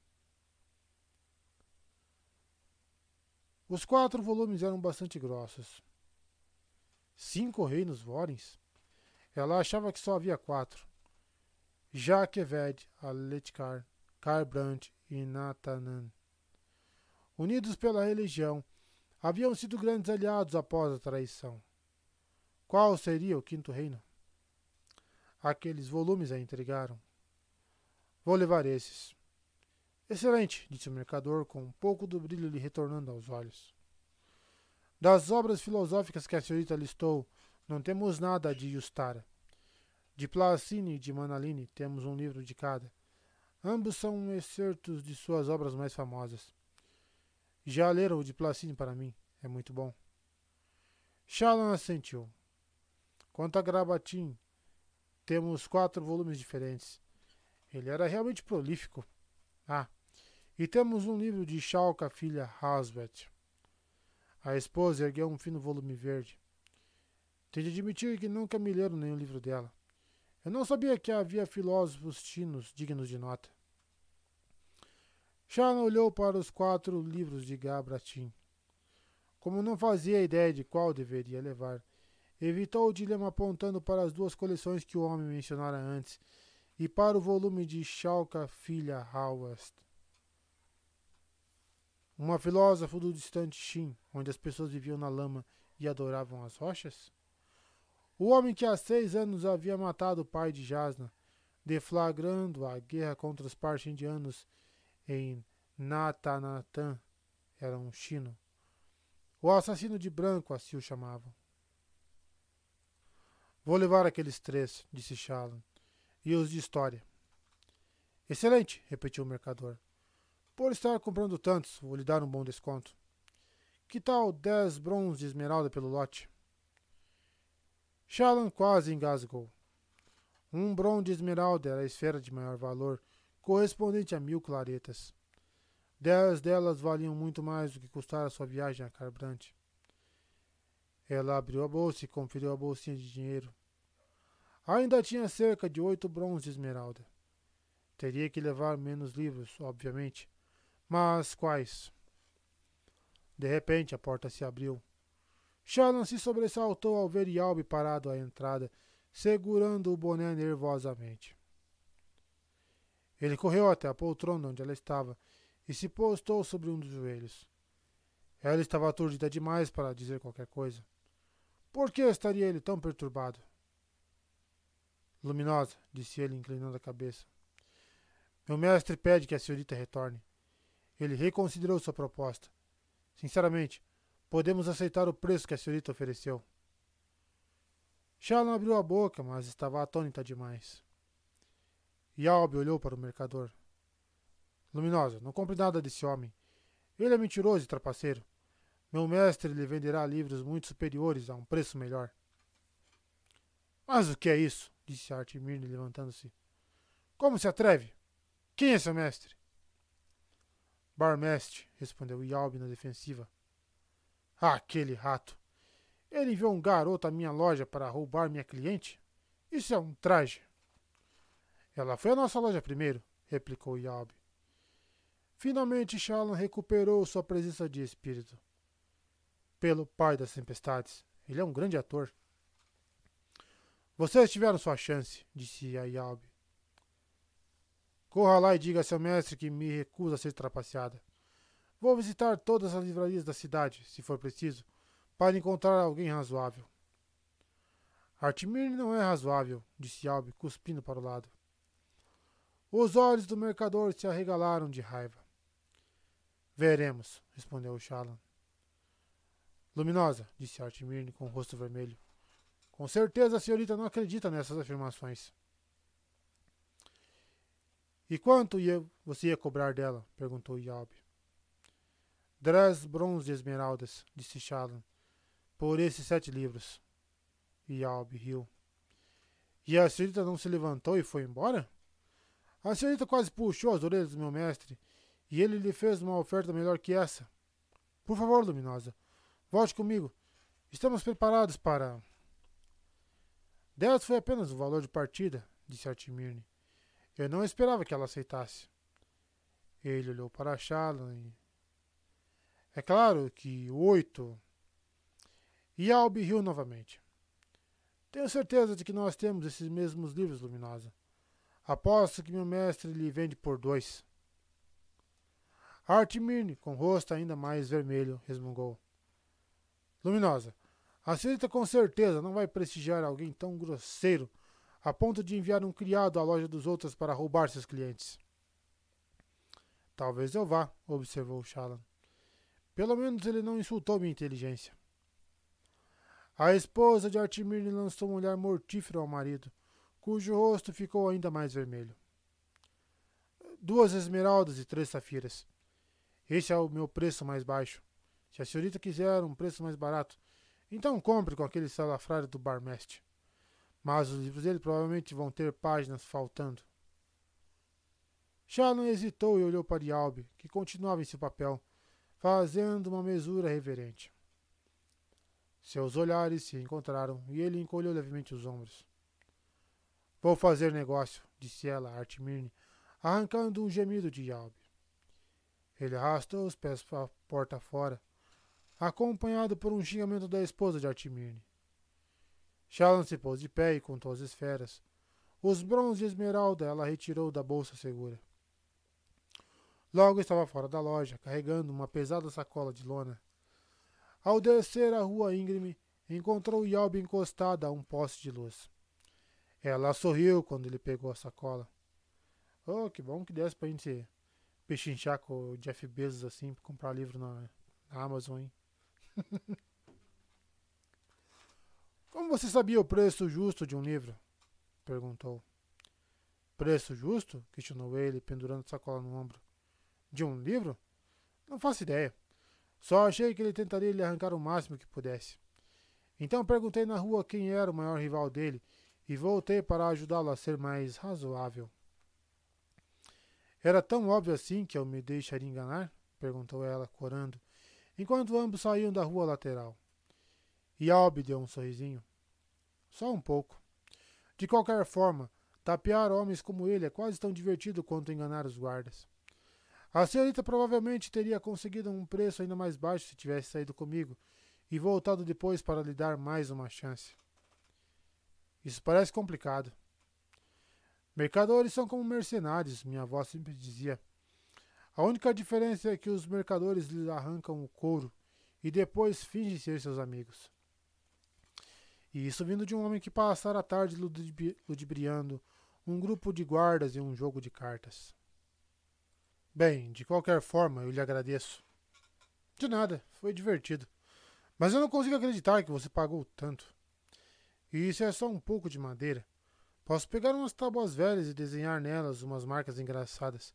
Os 4 volumes eram bastante grossos. 5 reinos vorens? Ela achava que só havia 4. Jaqueved, Aletkar, Carbrand e Natanan. Unidos pela religião, haviam sido grandes aliados após a traição. Qual seria o 5º reino? Aqueles volumes a intrigaram. Vou levar esses. Excelente, disse o mercador, com um pouco do brilho lhe retornando aos olhos. Das obras filosóficas que a senhorita listou, não temos nada de Yustara. De Placine e de Manaline temos um livro de cada. Ambos são excertos de suas obras mais famosas. Já leram o de Placine para mim. É muito bom. Shallan assentiu. Quanto a Grabatin, temos 4 volumes diferentes. Ele era realmente prolífico. E temos um livro de Shalka, filha Hasbet. A esposa ergueu um fino volume verde. Tenho de admitir que nunca me leram nenhum livro dela. Eu não sabia que havia filósofos chinos dignos de nota. Shallan olhou para os 4 livros de Grabatin. Como não fazia ideia de qual deveria levar, evitou o dilema apontando para as 2 coleções que o homem mencionara antes e para o volume de Shalka, filha Hawast. Uma filósofa do distante Shin, onde as pessoas viviam na lama e adoravam as rochas? O homem que há 6 anos havia matado o pai de Jasna, deflagrando a guerra contra os Parchindianos em Natanatan, era um chino. O assassino de branco, assim o chamavam. Vou levar aqueles 3, disse Shallan, e os de história. Excelente, repetiu o mercador. Por estar comprando tantos, vou lhe dar um bom desconto. Que tal 10 brons de esmeralda pelo lote? Shallan quase engasgou. 1 bron de esmeralda era a esfera de maior valor, correspondente a 1000 claretas. 10 delas valiam muito mais do que custara sua viagem a Carbrand. Ela abriu a bolsa e conferiu a bolsinha de dinheiro. Ainda tinha cerca de 8 brons de esmeralda. Teria que levar menos livros, obviamente. Mas quais? De repente a porta se abriu. Shallan se sobressaltou ao ver Yalbe parado à entrada, segurando o boné nervosamente. Ele correu até a poltrona onde ela estava e se postou sobre um dos joelhos. Ela estava aturdida demais para dizer qualquer coisa. Por que estaria ele tão perturbado? Luminosa, disse ele, inclinando a cabeça. Meu mestre pede que a senhorita retorne. Ele reconsiderou sua proposta. Sinceramente, podemos aceitar o preço que a senhorita ofereceu. Shallan abriu a boca, mas estava atônita demais. Yalbe olhou para o mercador. Luminosa, não compre nada desse homem. Ele é mentiroso e trapaceiro. Meu mestre lhe venderá livros muito superiores a um preço melhor. Mas o que é isso? Disse Artmirne, levantando-se. Como se atreve? Quem é seu mestre? Barmestre, respondeu Yalbe na defensiva. Aquele rato! Ele enviou um garoto à minha loja para roubar minha cliente? Isso é um traje. Ela foi à nossa loja primeiro, replicou Yalbe. Finalmente Shallan recuperou sua presença de espírito. Pelo pai das tempestades, ele é um grande ator. Vocês tiveram sua chance, disse a Yalbe. Corra lá e diga a seu mestre que me recusa a ser trapaceada. Vou visitar todas as livrarias da cidade, se for preciso, para encontrar alguém razoável. Artmirne não é razoável, disse Yalbe, cuspindo para o lado. Os olhos do mercador se arregalaram de raiva. Veremos, respondeu Shallan. Luminosa, disse Artmirne com o rosto vermelho. Com certeza a senhorita não acredita nessas afirmações. E quanto você ia cobrar dela? Perguntou Yalbe. 10 brons de esmeraldas, disse Shallan, por esses 7 livros. Yalbe riu. E a senhorita não se levantou e foi embora? A senhorita quase puxou as orelhas do meu mestre, e ele lhe fez uma oferta melhor que essa. Por favor, Luminosa, volte comigo. Estamos preparados para... 10 foi apenas o valor de partida, disse Artmirne. Eu não esperava que ela aceitasse. Ele olhou para Shallan e... É claro que 8... E Albi riu novamente. Tenho certeza de que nós temos esses mesmos livros, Luminosa. Aposto que meu mestre lhe vende por 2. Artmirne, com o rosto ainda mais vermelho, resmungou. Luminosa, a senhorita com certeza não vai prestigiar alguém tão grosseiro a ponto de enviar um criado à loja dos outros para roubar seus clientes. Talvez eu vá, observou Shallan. Pelo menos ele não insultou minha inteligência. A esposa de Artmirne lançou um olhar mortífero ao marido, cujo rosto ficou ainda mais vermelho. 2 esmeraldas e 3 safiras. Esse é o meu preço mais baixo. Se a senhorita quiser um preço mais barato, então compre com aquele salafrário do Barmeste. Mas os livros dele provavelmente vão ter páginas faltando. Shallan hesitou e olhou para Yalbe, que continuava em seu papel, fazendo uma mesura reverente. Seus olhares se encontraram e ele encolheu levemente os ombros. Vou fazer negócio, disse ela a Artmirne, arrancando um gemido de Yalbe. Ele arrastou os pés para a porta fora, acompanhado por um xingamento da esposa de Artmirne. Shallan se pôs de pé e contou as esferas. Os bronzes e esmeralda ela retirou da bolsa segura. Logo estava fora da loja, carregando uma pesada sacola de lona. Ao descer a rua íngreme, encontrou Yalbe encostada a um poste de luz. Ela sorriu quando ele pegou a sacola. Oh, que bom que desse pra gente pechinchar com o Jeff Bezos assim, pra comprar livro na Amazon, hein? Como você sabia o preço justo de um livro? Perguntou. Preço justo? Questionou ele, pendurando a sacola no ombro. De um livro? Não faço ideia. Só achei que ele tentaria lhe arrancar o máximo que pudesse. Então perguntei na rua quem era o maior rival dele e voltei para ajudá-lo a ser mais razoável. Era tão óbvio assim que eu me deixaria enganar? Perguntou ela, corando, enquanto ambos saíam da rua lateral. Yalbe deu um sorrisinho. Só um pouco. De qualquer forma, tapear homens como ele é quase tão divertido quanto enganar os guardas. A senhorita provavelmente teria conseguido um preço ainda mais baixo se tivesse saído comigo e voltado depois para lhe dar mais uma chance. Isso parece complicado. Mercadores são como mercenários, minha avó sempre dizia. A única diferença é que os mercadores lhes arrancam o couro e depois fingem ser seus amigos. E isso vindo de um homem que passara a tarde ludibriando um grupo de guardas em um jogo de cartas. Bem, de qualquer forma, eu lhe agradeço. De nada, foi divertido. Mas eu não consigo acreditar que você pagou tanto. E isso é só um pouco de madeira. Posso pegar umas tábuas velhas e desenhar nelas umas marcas engraçadas.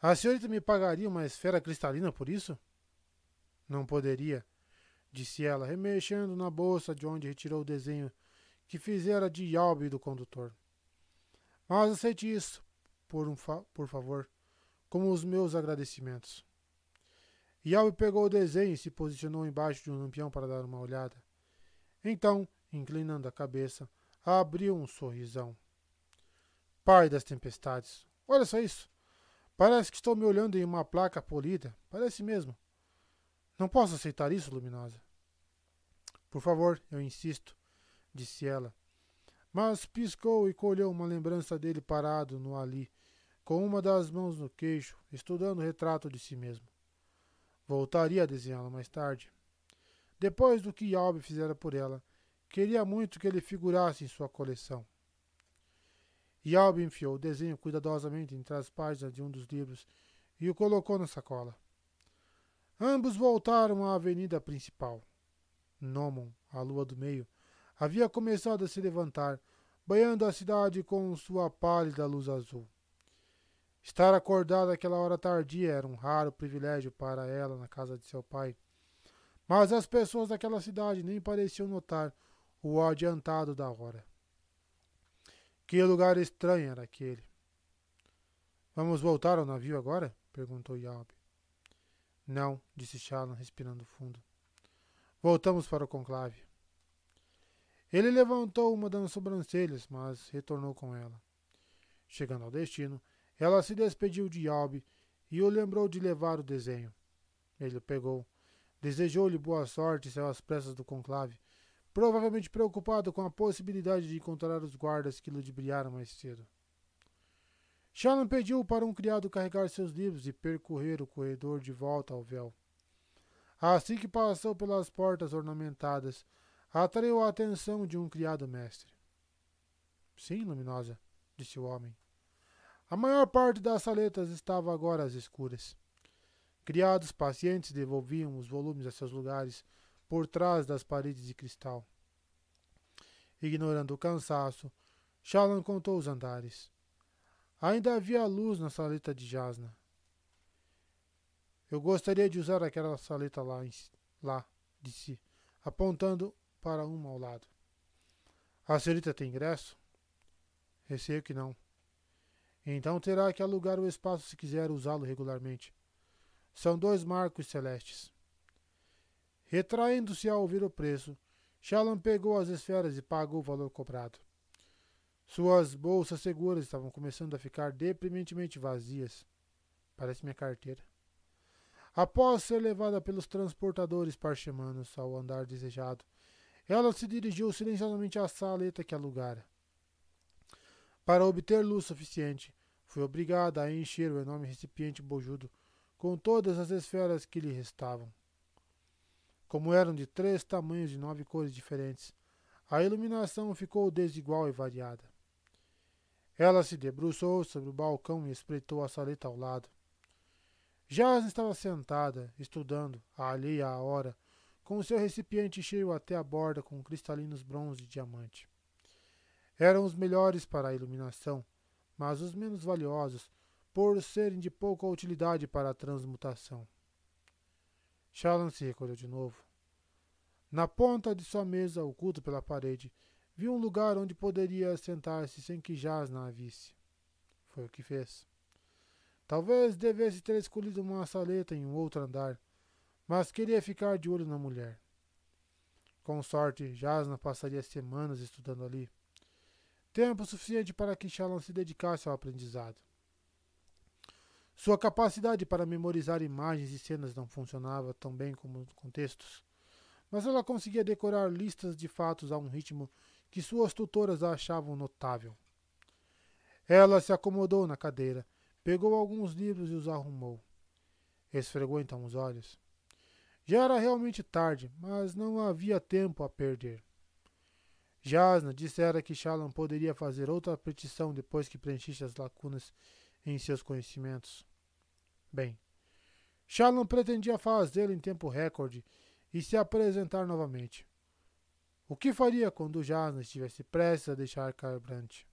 A senhorita me pagaria uma esfera cristalina por isso? Não poderia, disse ela, remexendo na bolsa de onde retirou o desenho que fizera de Yalbe do condutor. Mas aceite isso, por favor, como os meus agradecimentos. Yalbe pegou o desenho e se posicionou embaixo de um lampião para dar uma olhada. Então, inclinando a cabeça, abriu um sorrisão. Pai das tempestades, olha só isso. Parece que estou me olhando em uma placa polida. Parece mesmo. Não posso aceitar isso, Luminosa. Por favor, eu insisto, disse ela. Mas piscou e colheu uma lembrança dele parado no ali, com uma das mãos no queixo, estudando o retrato de si mesmo. Voltaria a desenhá-lo mais tarde. Depois do que Yalbe fizera por ela, queria muito que ele figurasse em sua coleção. Yalbe enfiou o desenho cuidadosamente entre as páginas de um dos livros e o colocou na sacola. Ambos voltaram à avenida principal. Nomon, a lua do meio, havia começado a se levantar, banhando a cidade com sua pálida luz azul. Estar acordada àquela hora tardia era um raro privilégio para ela na casa de seu pai. Mas as pessoas daquela cidade nem pareciam notar o adiantado da hora. Que lugar estranho era aquele. Vamos voltar ao navio agora? Perguntou Yalbe. Não, disse Shallan, respirando fundo. Voltamos para o conclave. Ele levantou uma das sobrancelhas, mas retornou com ela. Chegando ao destino, ela se despediu de Yalbe e o lembrou de levar o desenho. Ele o pegou, desejou-lhe boa sorte e saiu às pressas do conclave, provavelmente preocupado com a possibilidade de encontrar os guardas que ludibriaram mais cedo. Shallan pediu para um criado carregar seus livros e percorrer o corredor de volta ao véu. Assim que passou pelas portas ornamentadas, atraiu a atenção de um criado mestre. Sim, Luminosa, disse o homem. A maior parte das saletas estava agora às escuras. Criados pacientes devolviam os volumes a seus lugares por trás das paredes de cristal. Ignorando o cansaço, Shallan contou os andares. Ainda havia luz na saleta de Jasnah. Eu gostaria de usar aquela saleta lá, disse, apontando para uma ao lado. A senhorita tem ingresso? Receio que não. Então terá que alugar o espaço se quiser usá-lo regularmente. São 2 marcos celestes. Retraindo-se ao ouvir o preço, Shallan pegou as esferas e pagou o valor cobrado. Suas bolsas seguras estavam começando a ficar deprimentemente vazias. Parece minha carteira. Após ser levada pelos transportadores parchemanos ao andar desejado, ela se dirigiu silenciosamente à saleta que alugara. Para obter luz suficiente, foi obrigada a encher o enorme recipiente bojudo com todas as esferas que lhe restavam. Como eram de 3 tamanhos e 9 cores diferentes, a iluminação ficou desigual e variada. Ela se debruçou sobre o balcão e espreitou a saleta ao lado. Jasnah estava sentada, estudando, alheia à hora, com o seu recipiente cheio até a borda com cristalinos bronze e diamante. Eram os melhores para a iluminação, mas os menos valiosos, por serem de pouca utilidade para a transmutação. Shallan se recolheu de novo. Na ponta de sua mesa, oculto pela parede, viu um lugar onde poderia sentar-se sem que Jasnah a visse. Foi o que fez. Talvez devesse ter escolhido uma saleta em um outro andar, mas queria ficar de olho na mulher. Com sorte, Jasnah passaria semanas estudando ali. Tempo suficiente para que Shallan se dedicasse ao aprendizado. Sua capacidade para memorizar imagens e cenas não funcionava tão bem como contextos, mas ela conseguia decorar listas de fatos a um ritmo que suas tutoras achavam notável. Ela se acomodou na cadeira, pegou alguns livros e os arrumou. Esfregou então os olhos. Já era realmente tarde, mas não havia tempo a perder. Jasnah dissera que Shallan poderia fazer outra petição depois que preenchesse as lacunas em seus conhecimentos. Bem, Shallan pretendia fazê-lo em tempo recorde e se apresentar novamente. O que faria quando Jasnah estivesse prestes a deixar Kharbrandt?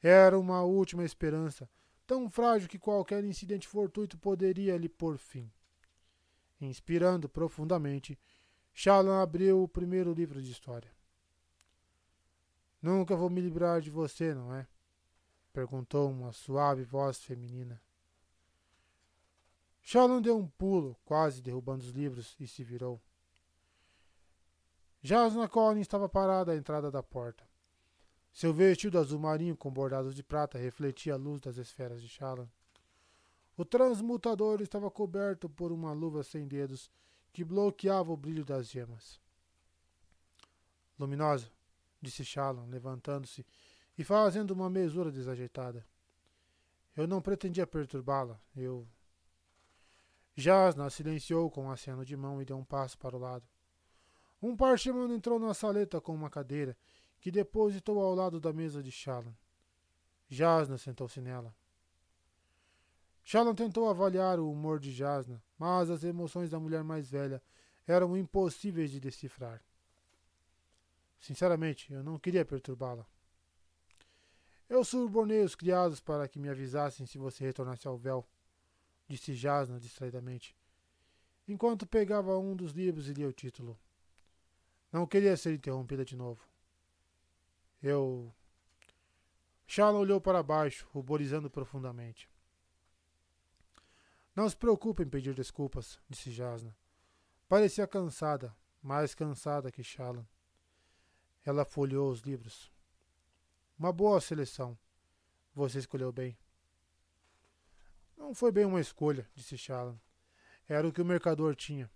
Era uma última esperança, tão frágil que qualquer incidente fortuito poderia lhe pôr fim. Inspirando profundamente, Shallan abriu o primeiro livro de história. Nunca vou me livrar de você, não é? Perguntou uma suave voz feminina. Shallan deu um pulo, quase derrubando os livros, e se virou. Jasnah Collin estava parada à entrada da porta. Seu vestido azul marinho com bordados de prata refletia a luz das esferas de Shallan. O transmutador estava coberto por uma luva sem dedos que bloqueava o brilho das gemas. Luminosa, disse Shallan, levantando-se e fazendo uma mesura desajeitada. Eu não pretendia perturbá-la. Jasnah silenciou com um aceno de mão e deu um passo para o lado. Um parchemano entrou na saleta com uma cadeira, que depositou ao lado da mesa de Shallan. Jasnah sentou-se nela. Shallan tentou avaliar o humor de Jasnah, mas as emoções da mulher mais velha eram impossíveis de decifrar. Sinceramente, eu não queria perturbá-la. Eu subornei os criados para que me avisassem se você retornasse ao véu, disse Jasnah distraidamente, enquanto pegava um dos livros e lia o título. Não queria ser interrompida de novo. Shallan olhou para baixo, ruborizando profundamente. Não se preocupe em pedir desculpas, disse Jasnah. Parecia cansada, mais cansada que Shallan. Ela folheou os livros. Uma boa seleção. Você escolheu bem. Não foi bem uma escolha, disse Shallan. Era o que o mercador tinha.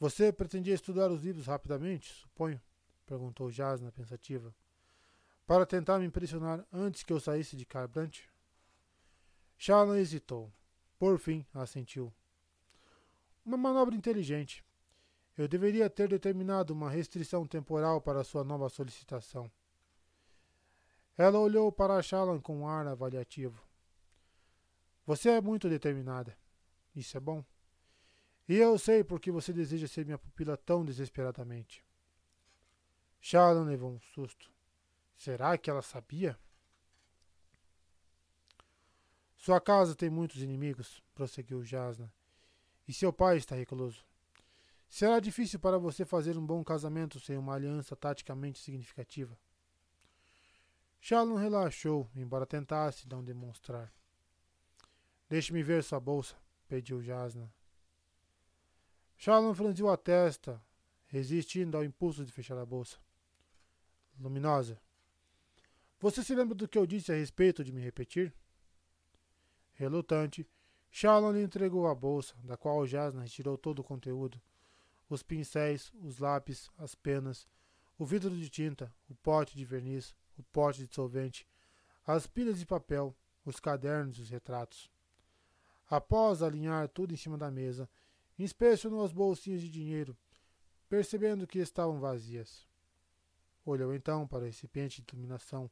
Você pretendia estudar os livros rapidamente, suponho? Perguntou Jasna, pensativa. Para tentar me impressionar antes que eu saísse de Kharbranch? Shallan hesitou. Por fim, assentiu. Uma manobra inteligente. Eu deveria ter determinado uma restrição temporal para sua nova solicitação. Ela olhou para Shallan com um ar avaliativo. Você é muito determinada. Isso é bom. E eu sei por que você deseja ser minha pupila tão desesperadamente. Shallan levou um susto. Será que ela sabia? Sua casa tem muitos inimigos, prosseguiu Jasna, e seu pai está recluso. Será difícil para você fazer um bom casamento sem uma aliança taticamente significativa. Shallan relaxou, embora tentasse não demonstrar. Deixe-me ver sua bolsa, pediu Jasna. Shallan franziu a testa, resistindo ao impulso de fechar a bolsa. Luminosa. Você se lembra do que eu disse a respeito de me repetir? Relutante, Shallan lhe entregou a bolsa, da qual Jasna retirou todo o conteúdo. Os pincéis, os lápis, as penas, o vidro de tinta, o pote de verniz, o pote de solvente, as pilhas de papel, os cadernos e os retratos. Após alinhar tudo em cima da mesa, inspecionou as bolsinhas de dinheiro, percebendo que estavam vazias. Olhou então para o recipiente de iluminação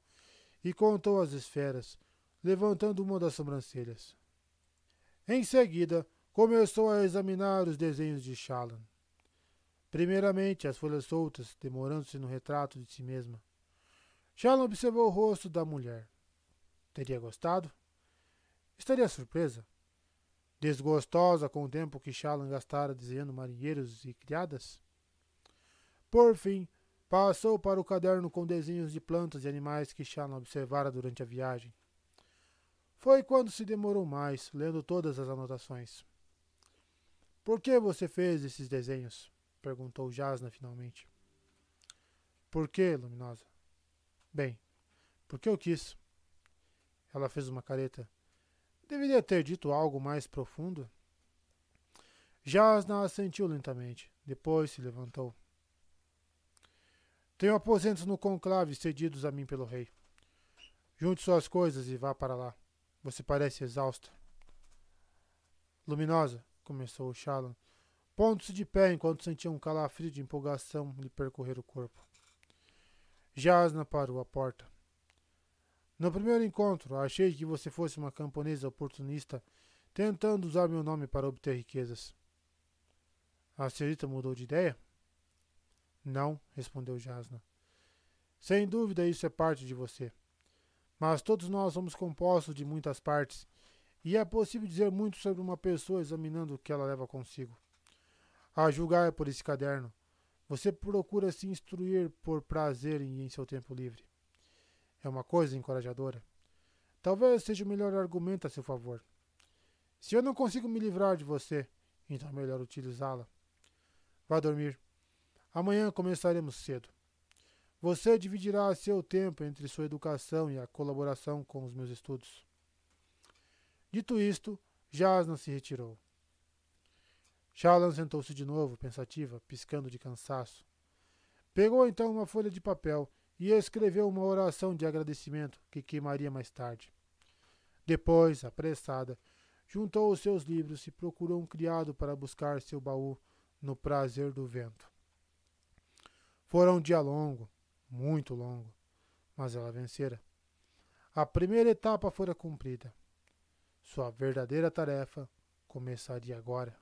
e contou as esferas, levantando uma das sobrancelhas. Em seguida, começou a examinar os desenhos de Shallan. Primeiramente, as folhas soltas, demorando-se no retrato de si mesma. Shallan observou o rosto da mulher. Teria gostado? Estaria surpresa? Desgostosa com o tempo que Shallan gastara desenhando marinheiros e criadas? Por fim, passou para o caderno com desenhos de plantas e animais que Shallan observara durante a viagem. Foi quando se demorou mais, lendo todas as anotações. Por que você fez esses desenhos? Perguntou Jasna finalmente. Por que, Luminosa? Bem, porque eu quis. Ela fez uma careta. Deveria ter dito algo mais profundo. Jasna assentiu lentamente. Depois se levantou. Tenho aposentos no conclave cedidos a mim pelo rei. Junte suas coisas e vá para lá. Você parece exausta. Luminosa, começou Shallan, pondo-se de pé enquanto sentia um calafrio de empolgação lhe percorrer o corpo. Jasna parou à porta. No primeiro encontro, achei que você fosse uma camponesa oportunista, tentando usar meu nome para obter riquezas. A senhorita mudou de ideia? Não, respondeu Jasna. Sem dúvida isso é parte de você. Mas todos nós somos compostos de muitas partes, e é possível dizer muito sobre uma pessoa examinando o que ela leva consigo. A julgar por esse caderno, você procura se instruir por prazer e em seu tempo livre. É uma coisa encorajadora. Talvez seja o melhor argumento a seu favor. Se eu não consigo me livrar de você, então é melhor utilizá-la. Vá dormir. Amanhã começaremos cedo. Você dividirá seu tempo entre sua educação e a colaboração com os meus estudos. Dito isto, Jasna se retirou. Shallan sentou-se de novo, pensativa, piscando de cansaço. Pegou então uma folha de papel e escreveu uma oração de agradecimento que queimaria mais tarde. Depois, apressada, juntou os seus livros e procurou um criado para buscar seu baú no prazer do vento. Fora um dia longo, muito longo, mas ela vencera. A primeira etapa fora cumprida. Sua verdadeira tarefa começaria agora.